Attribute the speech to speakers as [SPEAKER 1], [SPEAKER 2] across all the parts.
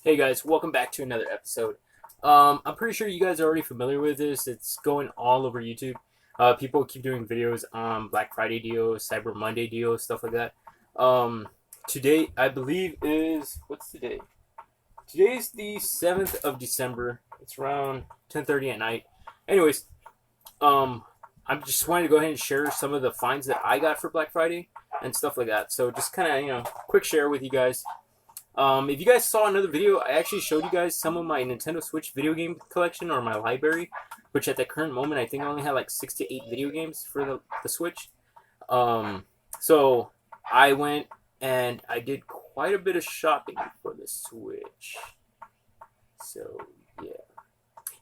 [SPEAKER 1] Hey guys, welcome back to another episode. I'm pretty sure you guys are already familiar with this. It's going all over YouTube. People keep doing videos on Black Friday deals, Cyber Monday deals, stuff like that. Today, I believe is what's today? Today's the 7th of December. It's around 10:30 at night. Anyways, I just wanted to go ahead and share some of the finds that I got for Black Friday and stuff like that. So just kind of quick share with you guys. If you guys saw another video, I actually showed you guys some of my Nintendo Switch video game collection or my library, which at the current moment I think I only had like 6 to 8 video games for the Switch. So I went and I did quite a bit of shopping for the Switch. So yeah.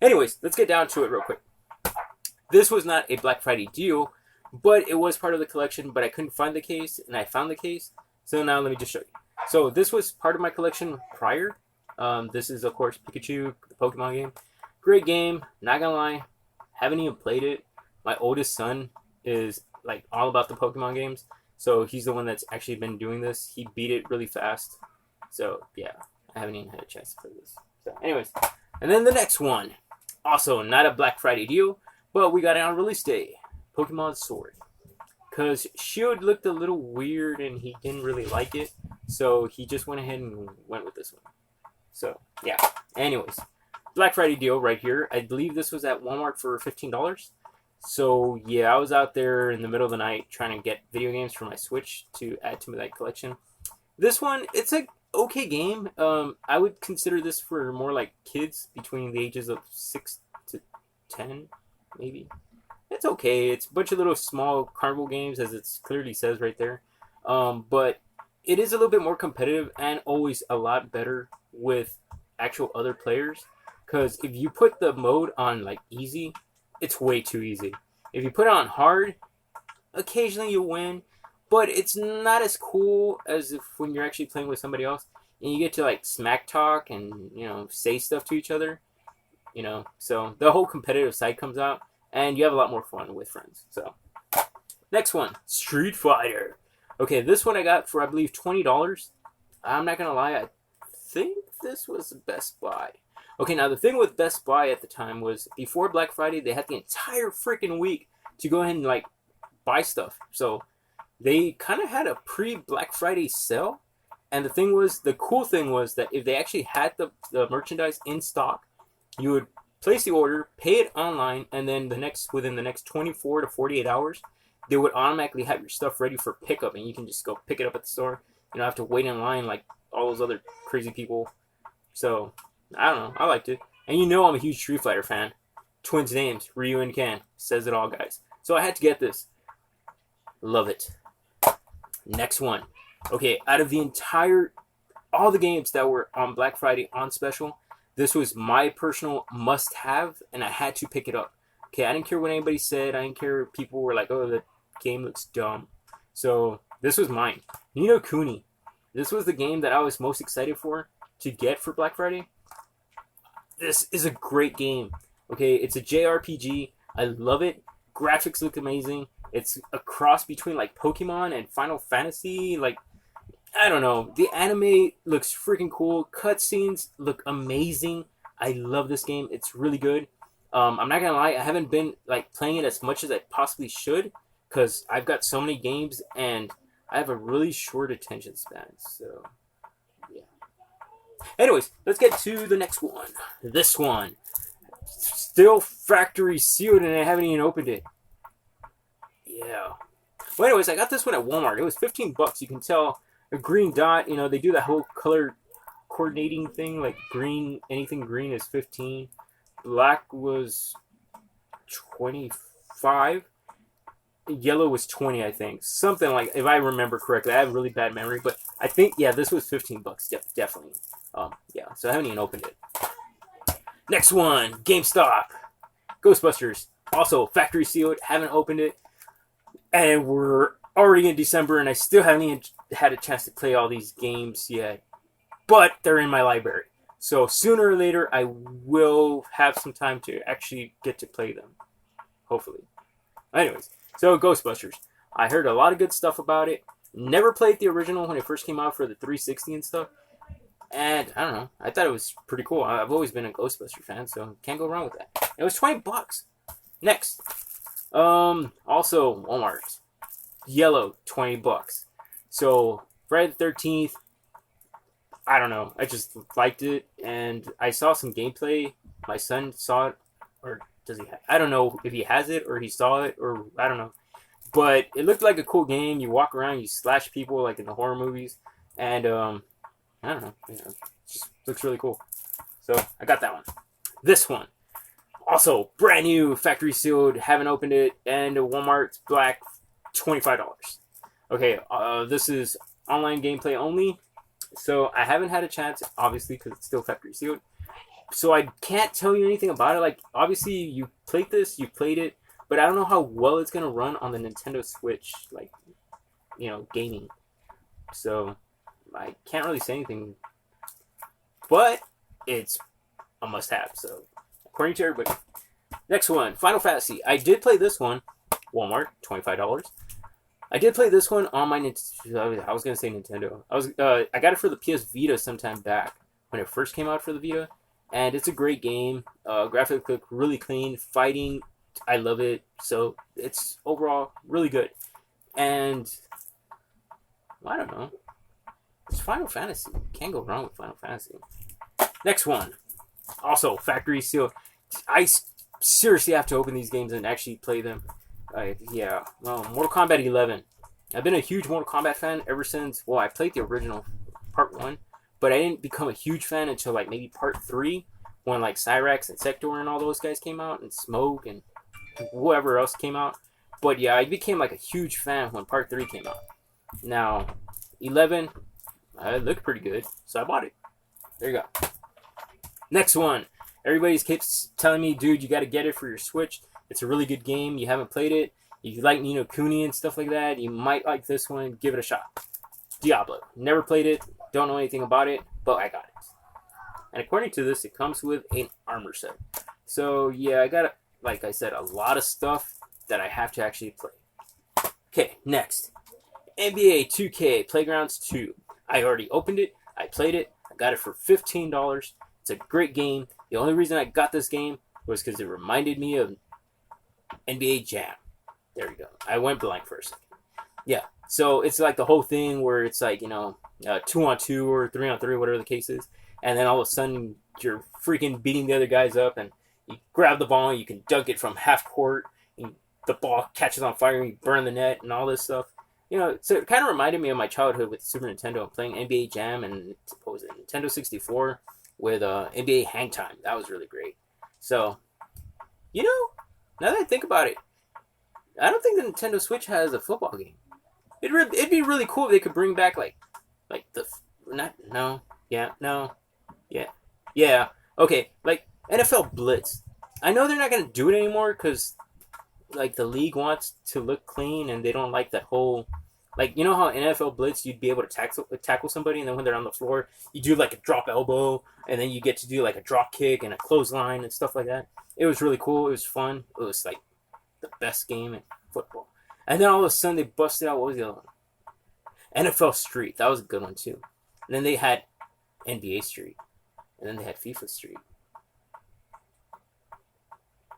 [SPEAKER 1] Anyways, let's get down to it real quick. This was not a Black Friday deal, but it was part of the collection, but I couldn't find the case, and I found the case. So now let me just show you. So this was part of my collection prior. This is, of course, Pikachu, the Pokemon game. Great game, not gonna lie. Haven't even played it. My oldest son is like all about the Pokemon games. So he's the one that's actually been doing this. He beat it really fast. So yeah, I haven't even had a chance to play this. So anyways, and then the next one. Also, not a Black Friday deal, but we got it on release day. Pokemon Sword. Because Shield looked a little weird and he didn't really like it. So he just went ahead and went with this one. So, yeah. Anyways, Black Friday deal right here. I believe this was at Walmart for $15. So, yeah, I was out there in the middle of the night trying to get video games for my Switch to add to my collection. This one, it's a okay game. I would consider this for more like kids between the ages of 6 to 10, maybe. It's okay. It's a bunch of little small carnival games, as it clearly says right there. But it is a little bit more competitive and always a lot better with actual other players. Because if you put the mode on like easy, it's way too easy. If you put it on hard, occasionally you'll win, but it's not as cool as if when you're actually playing with somebody else and you get to like smack talk and say stuff to each other. So the whole competitive side comes out. And you have a lot more fun with friends. So, next one, Street Fighter. Okay, this one I got for, I believe, $20. I'm not going to lie, I think this was Best Buy. Okay, now the thing with Best Buy at the time was, before Black Friday, they had the entire freaking week to go ahead and, like, buy stuff. So, they kind of had a pre-Black Friday sale. And the cool thing was that if they actually had the merchandise in stock, you would place the order, pay it online, and then within the next 24 to 48 hours, they would automatically have your stuff ready for pickup, and you can just go pick it up at the store. You don't have to wait in line like all those other crazy people. So, I don't know. I liked it. And I'm a huge Street Fighter fan. Twins names, Ryu and Ken. Says it all, guys. So I had to get this. Love it. Next one. Okay, out of all the games that were on Black Friday on special, this was my personal must-have, and I had to pick it up. Okay, I didn't care what anybody said. I didn't care if people were like, oh, the game looks dumb. So, this was mine. Ni no Kuni. This was the game that I was most excited to get for Black Friday. This is a great game. Okay, it's a JRPG. I love it. Graphics look amazing. It's a cross between, like, Pokemon and Final Fantasy. Like, I don't know. The anime looks freaking cool. Cutscenes look amazing. I love this game. It's really good. I'm not gonna lie. I haven't been like playing it as much as I possibly should because I've got so many games and I have a really short attention span. So, yeah. Anyways, let's get to the next one. This one, still factory sealed, and I haven't even opened it. Yeah. Well, anyways, I got this one at Walmart. It was $15. You can tell. A green dot, they do that whole color coordinating thing, like green, anything green is 15. Black was 25. Yellow was 20, I think. Something like, if I remember correctly. I have really bad memory, but I think, yeah, this was $15, definitely. Yeah, so I haven't even opened it. Next one, GameStop. Ghostbusters. Also, factory sealed, haven't opened it. And we're already in December, and I still haven't even had a chance to play all these games yet, but they're in my library. So sooner or later, I will have some time to actually get to play them. Hopefully. Anyways, so Ghostbusters. I heard a lot of good stuff about it. Never played the original when it first came out for the 360 and stuff. And I don't know, I thought it was pretty cool. I've always been a Ghostbusters fan, so can't go wrong with that. It was $20. Next, also Walmart, yellow, $20. So Friday the 13th, I don't know, I just liked it, and I saw some gameplay. My son saw it, or does he? I don't know if he has it or he saw it, or I don't know. But it looked like a cool game. You walk around, you slash people like in the horror movies, and I don't know, it just looks really cool. So I got that one. This one, also brand new, factory sealed, haven't opened it, and Walmart Black, $25. Okay, this is online gameplay only, so I haven't had a chance, obviously, because it's still factory sealed. So I can't tell you anything about it. Like, obviously, you played this, you played it, but I don't know how well it's gonna run on the Nintendo Switch, like, gaming. So I can't really say anything, but it's a must-have. So according to everybody, next one, Final Fantasy. I did play this one, Walmart, $25. I did play this one on my I was gonna say Nintendo. I got it for the PS Vita sometime back when it first came out for the Vita, and it's a great game. Graphics look really clean. Fighting, I love it. So it's overall really good. And I don't know. It's Final Fantasy. Can't go wrong with Final Fantasy. Next one, also factory sealed. I seriously have to open these games and actually play them. Mortal Kombat 11. I've been a huge Mortal Kombat fan ever since. Well, I played the original Part 1, but I didn't become a huge fan until like maybe Part 3, when like Cyrax and Sector and all those guys came out, and Smoke and whoever else came out. But yeah, I became like a huge fan when Part 3 came out. Now, 11, it looked pretty good, so I bought it. There you go. Next one. Everybody keeps telling me, dude, you got to get it for your Switch. It's a really good game. You haven't played it. If you like Ni no Kuni and stuff like that, you might like this one. Give it a shot. Diablo. Never played it. Don't know anything about it, but I got it. And according to this, it comes with an armor set. So yeah, I got, like I said, a lot of stuff that I have to actually play. Okay, next. NBA 2K Playgrounds 2. I already opened it. I played it. I got it for $15. It's a great game. The only reason I got this game was because it reminded me of NBA Jam. There you go. I went blank for a second. Yeah. So it's like the whole thing where it's like, 2-on-2 or 3-on-3, whatever the case is. And then all of a sudden you're freaking beating the other guys up, and you grab the ball and you can dunk it from half court, and the ball catches on fire and you burn the net and all this stuff. So it kind of reminded me of my childhood with Super Nintendo, playing NBA Jam and what was it, Nintendo 64 with NBA Hang Time. That was really great. So, now that I think about it, I don't think the Nintendo Switch has a football game. It'd be really cool if they could bring back okay, like NFL Blitz. I know they're not gonna do it anymore because like the league wants to look clean and they don't like that whole, like, how NFL Blitz you'd be able to tackle somebody, and then when they're on the floor you do like a drop elbow, and then you get to do like a drop kick and a clothesline and stuff like that. It was really cool. It was fun. It was like the best game in football. And then all of a sudden they busted out, what was the other one? NFL Street. That was a good one too. And then they had NBA Street. And then they had FIFA Street.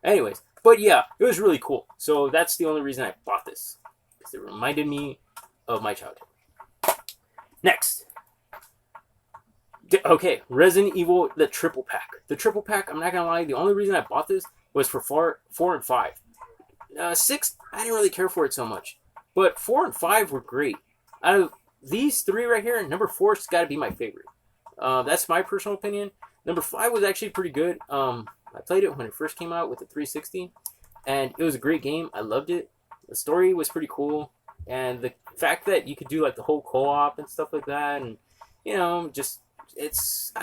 [SPEAKER 1] Anyways, but yeah, it was really cool. So that's the only reason I bought this, because it reminded me of my childhood. Next. Okay, Resident Evil, the triple pack. The triple pack, I'm not going to lie, the only reason I bought this was for 4 and 5. 6, I didn't really care for it so much. But 4 and 5 were great. Out of these 3 right here, number 4's got to be my favorite. That's my personal opinion. Number 5 was actually pretty good. I played it when it first came out with the 360, and it was a great game. I loved it. The story was pretty cool, and the fact that you could do like the whole co-op and stuff like that, and I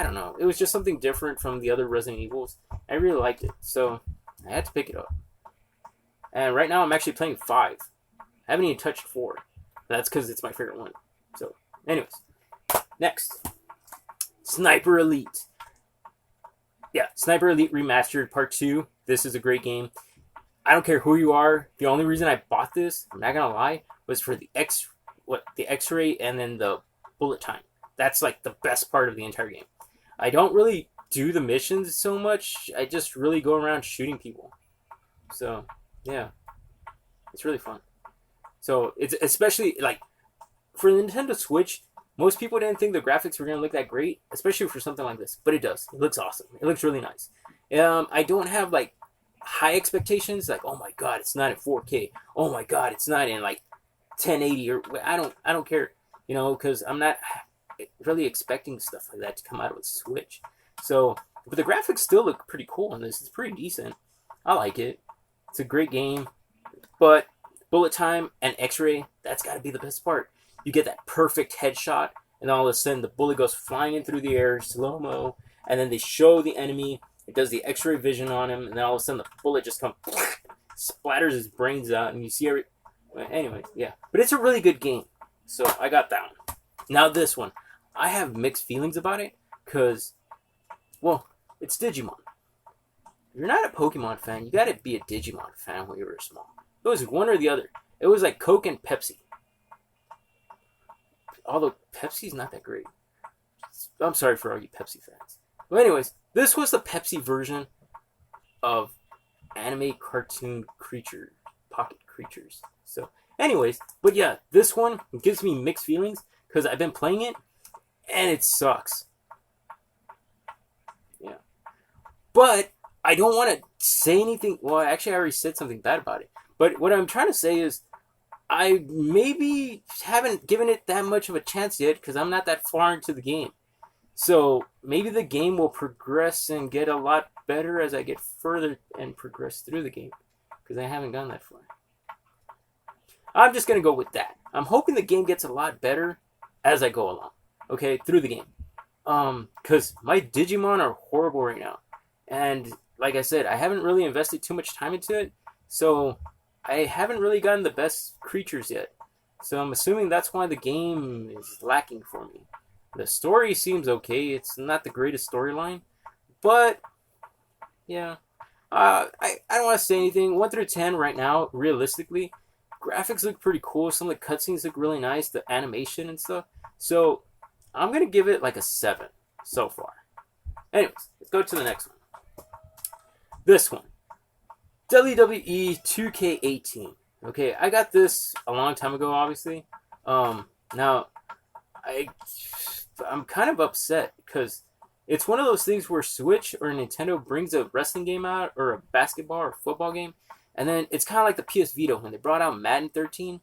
[SPEAKER 1] don't know. It was just something different from the other Resident Evils. I really liked it, so I had to pick it up. And right now I'm actually playing 5. I haven't even touched 4. That's because it's my favorite one. So, anyways. Next. Sniper Elite. Yeah, Sniper Elite Remastered Part 2. This is a great game. I don't care who you are. The only reason I bought this, I'm not going to lie, was for the X-ray and then the bullet time. That's like the best part of the entire game. I don't really do the missions so much. I just really go around shooting people. So yeah, it's really fun. So it's especially like for the Nintendo Switch. Most people didn't think the graphics were gonna look that great, especially for something like this. But it does. It looks awesome. It looks really nice. I don't have like high expectations. Like, oh my god, it's not in 4K. Oh my god, it's not in like 1080 or I don't care. You know, because I'm not really expecting stuff like that to come out of a Switch. So, but the graphics still look pretty cool in this. It's pretty decent. I like it. It's a great game. But bullet time and X-ray, that's got to be the best part. You get that perfect headshot, and all of a sudden the bullet goes flying in through the air, slow-mo, and then they show the enemy. It does the X-ray vision on him, and then all of a sudden the bullet just comes, splatters his brains out, and you see every... Anyway, yeah. But it's a really good game. So I got that one. Now this one. I have mixed feelings about it, because, well, it's Digimon. If you're not a Pokemon fan, you gotta be a Digimon fan when you were small. It was one or the other. It was like Coke and Pepsi. Although Pepsi's not that great. I'm sorry for all you Pepsi fans. But anyways, this was the Pepsi version of anime cartoon creature, pocket creatures. So anyways, but yeah, this one gives me mixed feelings because I've been playing it and it sucks. Yeah. But I don't want to say anything. Well, actually, I already said something bad about it. But what I'm trying to say is I maybe haven't given it that much of a chance yet because I'm not that far into the game. So maybe the game will progress and get a lot better as I get further and progress through the game because I haven't gone that far. I'm just going to go with that. I'm hoping the game gets a lot better as I go along. Okay, through the game. Because my Digimon are horrible right now. And like I said, I haven't really invested too much time into it. So I haven't really gotten the best creatures yet. So I'm assuming that's why the game is lacking for me. The story seems okay. It's not the greatest storyline. But, yeah. I don't want to say anything. 1 through 10 right now, realistically. Graphics look pretty cool. Some of the cutscenes look really nice. The animation and stuff. So I'm going to give it like a 7 so far. Anyways, let's go to the next one. This one. WWE 2K18. Okay, I got this a long time ago, obviously. Now, I'm kind of upset because it's one of those things where Switch or Nintendo brings a wrestling game out or a basketball or football game, and then it's kind of like the PS Vita when they brought out Madden 13,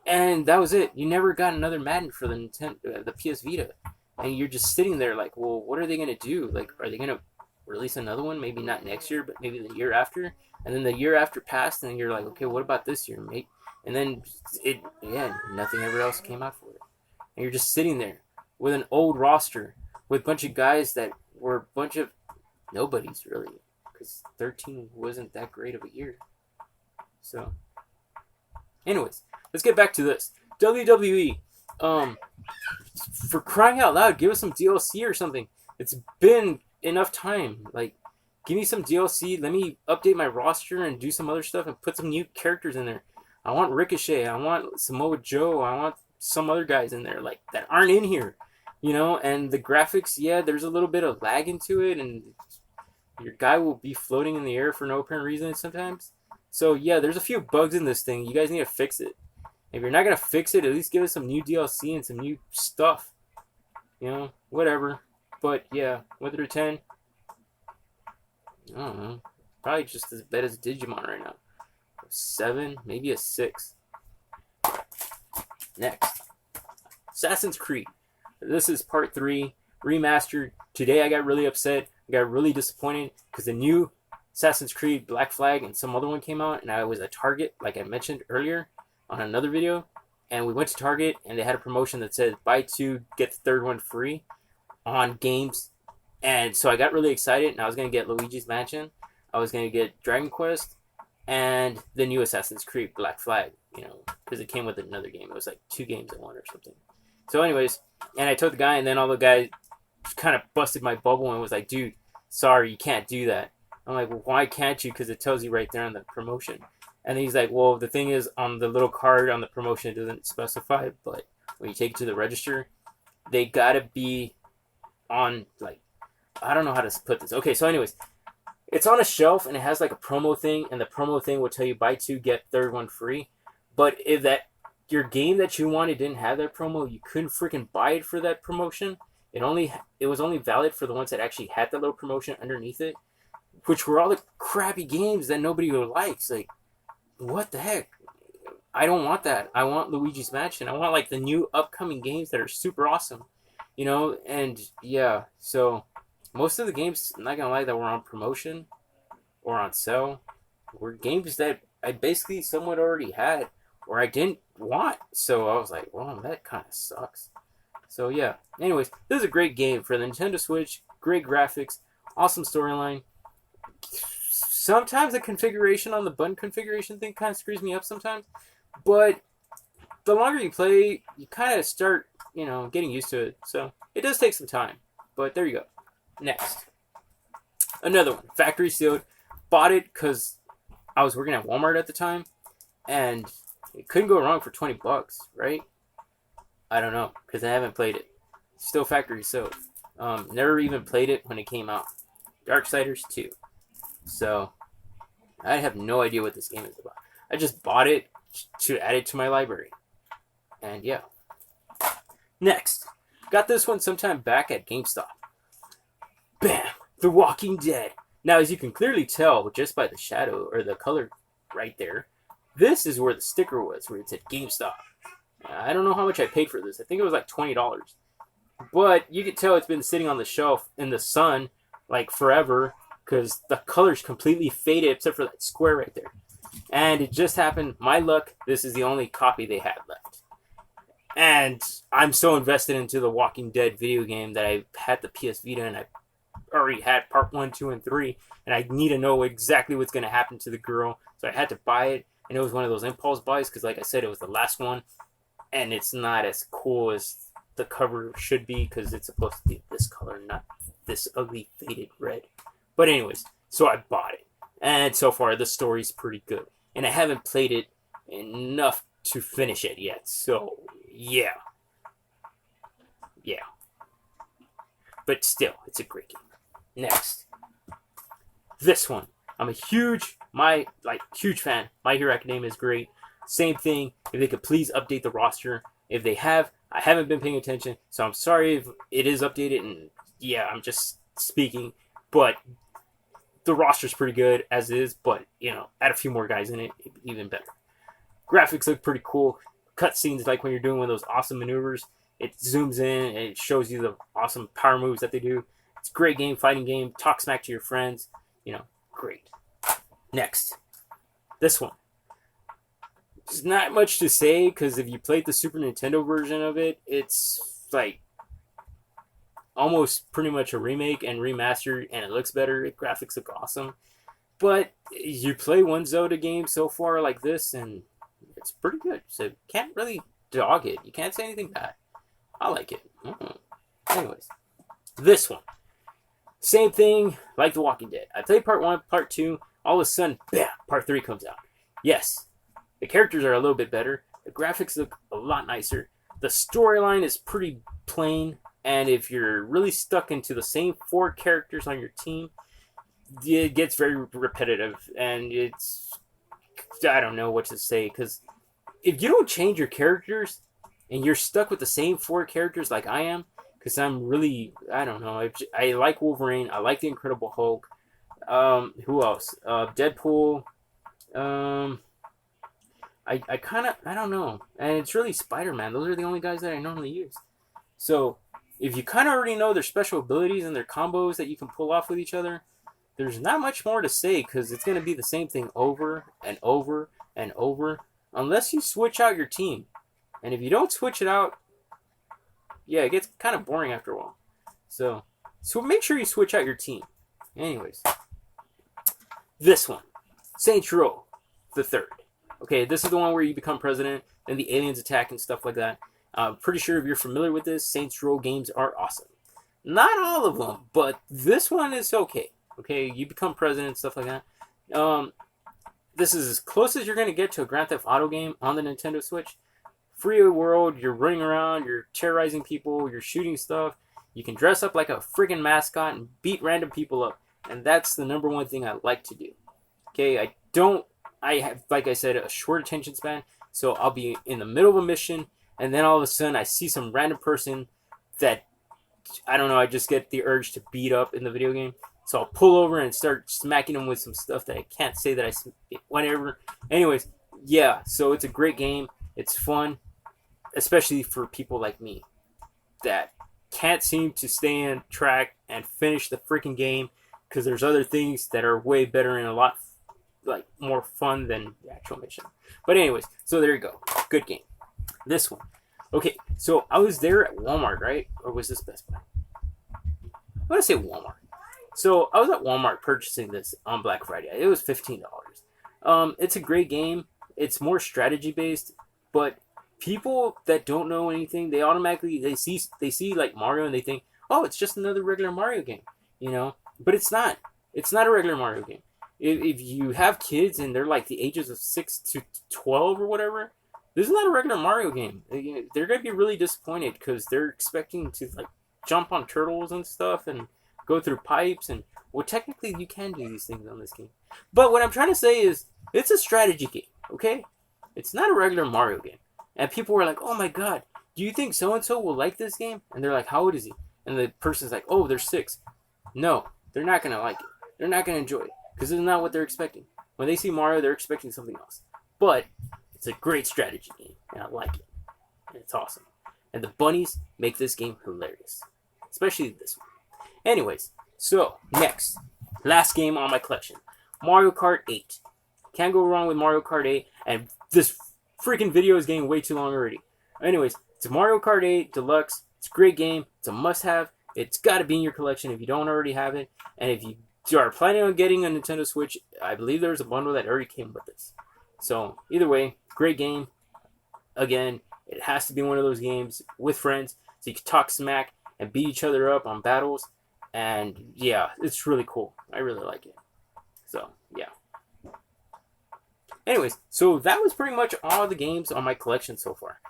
[SPEAKER 1] and that was it. You never got another Madden for the the PS Vita, and you're just sitting there like, well, what are they gonna do? Like, are they gonna release another one? Maybe not next year, but maybe the year after. And then the year after passed, and you're like, okay, what about this year, mate? And then nothing ever else came out for it. And you're just sitting there with an old roster with a bunch of guys that were a bunch of nobodies, really, because 13 wasn't that great of a year. So, anyways, let's get back to this. WWE, for crying out loud, give us some DLC or something. It's been enough time. Like, give me some DLC. Let me update my roster and do some other stuff and put some new characters in there. I want Ricochet. I want Samoa Joe. I want some other guys in there like that aren't in here, you know. And the graphics, yeah, there's a little bit of lag into it, and your guy will be floating in the air for no apparent reason sometimes. So yeah, there's a few bugs in this thing. You guys need to fix it. If you're not gonna fix it, at least give us some new DLC and some new stuff. You know, whatever. But yeah, 1 through 10. I don't know. Probably just as bad as Digimon right now. 7, maybe a 6. Next. Assassin's Creed. This is part 3, remastered. Today I got really upset. I got really disappointed because the new Assassin's Creed Black Flag and some other one came out, and I was at Target, like I mentioned earlier on another video. And we went to Target, and they had a promotion that said buy 2, get the third one free on games. And so I got really excited, and I was going to get Luigi's Mansion. I was going to get Dragon Quest and the new Assassin's Creed Black Flag, you know, because it came with another game. It was like 2 games in one or something. So anyways, and I told the guy, and then all the guy kind of busted my bubble and was like, dude, sorry, you can't do that. I'm like, well, why can't you? Because it tells you right there on the promotion. And he's like, well, the thing is, on the little card on the promotion, it doesn't specify, but when you take it to the register, they gotta be on, like, I don't know how to put this. Okay, so anyways, it's on a shelf and it has like a promo thing, and the promo thing will tell you buy two get third one free. But if that your game that you wanted didn't have that promo, you couldn't freaking buy it for that promotion. It was only valid for the ones that actually had that little promotion underneath it, which were all the crappy games that nobody likes. Like, what the heck? I don't want that. I want Luigi's Mansion. I want like the new upcoming games that are super awesome, And yeah, so most of the games, I'm not gonna lie, that were on promotion or on sale were games that I basically somewhat already had or I didn't want. So I was like, well, that kind of sucks. So yeah. Anyways, this is a great game for the Nintendo Switch. Great graphics, awesome storyline. Sometimes the configuration on the button configuration thing kind of screws me up sometimes, but the longer you play, you kind of start, getting used to it. So it does take some time, but there you go. Next, another one, factory sealed. Bought it because I was working at Walmart at the time, and it couldn't go wrong for $20, right? I don't know, because I haven't played it. Still factory sealed. Never even played it when it came out. Darksiders 2. So I have no idea what this game is about. I just bought it to add it to my library. And yeah. Next, got this one sometime back at GameStop. Bam! The Walking Dead. Now, as you can clearly tell just by the shadow or the color right there, this is where the sticker was, where it said GameStop. I don't know how much I paid for this. I think it was like $20. But you could tell it's been sitting on the shelf in the sun like forever because the color's completely faded except for that square right there. And it just happened, my luck, this is the only copy they had left. And I'm so invested into the Walking Dead video game that I had the PS Vita and I already had part 1, 2, and 3. And I need to know exactly what's going to happen to the girl. So I had to buy it. And it was one of those impulse buys because, like I said, it was the last one. And it's not as cool as the cover should be because it's supposed to be this color, not this ugly faded red. But anyways, so I bought it. And so far, the story's pretty good. And I haven't played it enough to finish it yet. So, yeah. Yeah. But still, it's a great game. Next. This one. I'm a huge fan. My Hero Academia is great. Same thing. If they could please update the roster. If they have, I haven't been paying attention. So I'm sorry if it is updated. And yeah, I'm just speaking. But the roster's pretty good as is. But, add a few more guys in it, even better. Graphics look pretty cool. Cutscenes, like when you're doing one of those awesome maneuvers, it zooms in and it shows you the awesome power moves that they do. It's a great game, fighting game. Talk smack to your friends. Great. Next. This one. There's not much to say because if you played the Super Nintendo version of it, it's like almost pretty much a remake and remastered, and it looks better. The graphics look awesome. But you play one Zelda game so far like this, and it's pretty good. So you can't really dog it. You can't say anything bad. I like it. Anyways, this one. Same thing like The Walking Dead. I played part 1, part 2. All of a sudden, bam, part 3 comes out. Yes, the characters are a little bit better. The graphics look a lot nicer. The storyline is pretty plain. And if you're really stuck into the same 4 characters on your team, it gets very repetitive. And I don't know what to say. Because if you don't change your characters and you're stuck with the same 4 characters like I am, because I'm really, I don't know. I like Wolverine. I like the Incredible Hulk. Who else? Deadpool. I kind of, I don't know. And it's really Spider-Man. Those are the only guys that I normally use. So, if you kind of already know their special abilities and their combos that you can pull off with each other, there's not much more to say because it's going to be the same thing over and over and over. Unless you switch out your team. And if you don't switch it out, yeah, it gets kind of boring after a while. So make sure you switch out your team. Anyways. This one. Saints Row the Third. Okay, this is the one where you become president, and the aliens attack and stuff like that. I'm pretty sure if you're familiar with this, Saints Row games are awesome. Not all of them, but this one is okay. Okay, you become president, stuff like that. This is as close as you're going to get to a Grand Theft Auto game on the Nintendo Switch. free world. You're running around, you're terrorizing people, you're shooting stuff. You can dress up like a friggin' mascot and beat random people up. And that's the number one thing I like to do. Okay, I have, like I said, a short attention span. So I'll be in the middle of a mission, and then all of a sudden I see some random person that, I don't know, I just get the urge to beat up in the video game. So I'll pull over and start smacking them with some stuff that I can't say that whatever. Anyways, yeah, so it's a great game. It's fun, especially for people like me that can't seem to stay on track and finish the freaking game because there's other things that are way better and a lot like more fun than the actual mission. But anyways, so there you go. Good game. This one. Okay, so I was there at Walmart, right? Or was this Best Buy? I'm going to say Walmart. So I was at Walmart purchasing this on Black Friday. It was $15. It's a great game. It's more strategy based, but people that don't know anything, they automatically they see like Mario and they think, oh, it's just another regular Mario game, you know. But it's not. It's not a regular Mario game. If you have kids and they're like the ages of 6 to 12 or whatever, this is not a regular Mario game. They're gonna be really disappointed because they're expecting to like jump on turtles and stuff and go through pipes and well, technically you can do these things on this game. But what I'm trying to say is it's a strategy game, okay? It's not a regular Mario game. And people were like, oh my god, do you think so-and-so will like this game? And they're like, how old is he? And the person's like, oh, they're 6. No, they're not going to like it. They're not going to enjoy it. Because it's not what they're expecting. When they see Mario, they're expecting something else. But it's a great strategy game. And I like it. And it's awesome. And the bunnies make this game hilarious. Especially this one. Anyways, so next. Last game on my collection. Mario Kart 8. Can't go wrong with Mario Kart 8. And this freaking video is getting way too long already. Anyways, it's Mario Kart 8 Deluxe. It's a great game. It's a must-have. It's got to be in your collection if you don't already have it. And if you are planning on getting a Nintendo Switch, I believe there's a bundle that already came with this. So, either way, great game. Again, it has to be one of those games with friends so you can talk smack and beat each other up on battles. And, yeah, it's really cool. I really like it. So, yeah. Anyways, so that was pretty much all the games on my collection so far.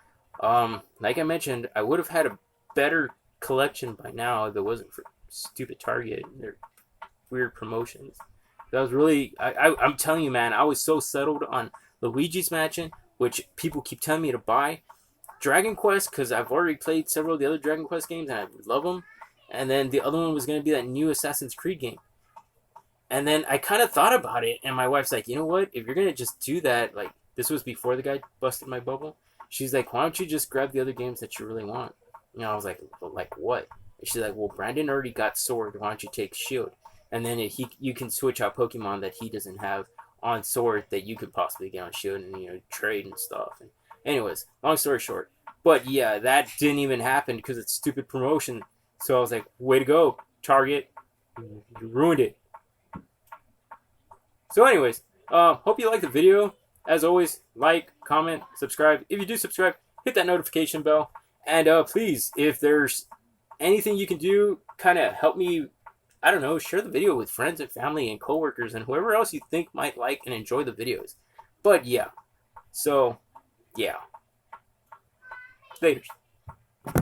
[SPEAKER 1] Like I mentioned, I would have had a better collection by now if it wasn't for stupid Target and their weird promotions. That was really, I'm telling you, man, I was so settled on Luigi's Mansion, which people keep telling me to buy. Dragon Quest, because I've already played several of the other Dragon Quest games and I love them. And then the other one was going to be that new Assassin's Creed game. And then I kind of thought about it, and my wife's like, you know what? If you're going to just do that, like, this was before the guy busted my bubble. She's like, why don't you just grab the other games that you really want? You know, I was like, well, like what? And she's like, well, Brandon already got Sword. Why don't you take Shield? And then you can switch out Pokemon that he doesn't have on Sword that you could possibly get on Shield and, you know, trade and stuff. And anyways, long story short. But yeah, that didn't even happen because it's stupid promotion. So I was like, way to go, Target. You ruined it. So anyways, hope you liked the video. As always, like, comment, subscribe. If you do subscribe, hit that notification bell. And please, if there's anything you can do, kind of help me, I don't know, share the video with friends and family and coworkers and whoever else you think might like and enjoy the videos. But yeah, so yeah. Later.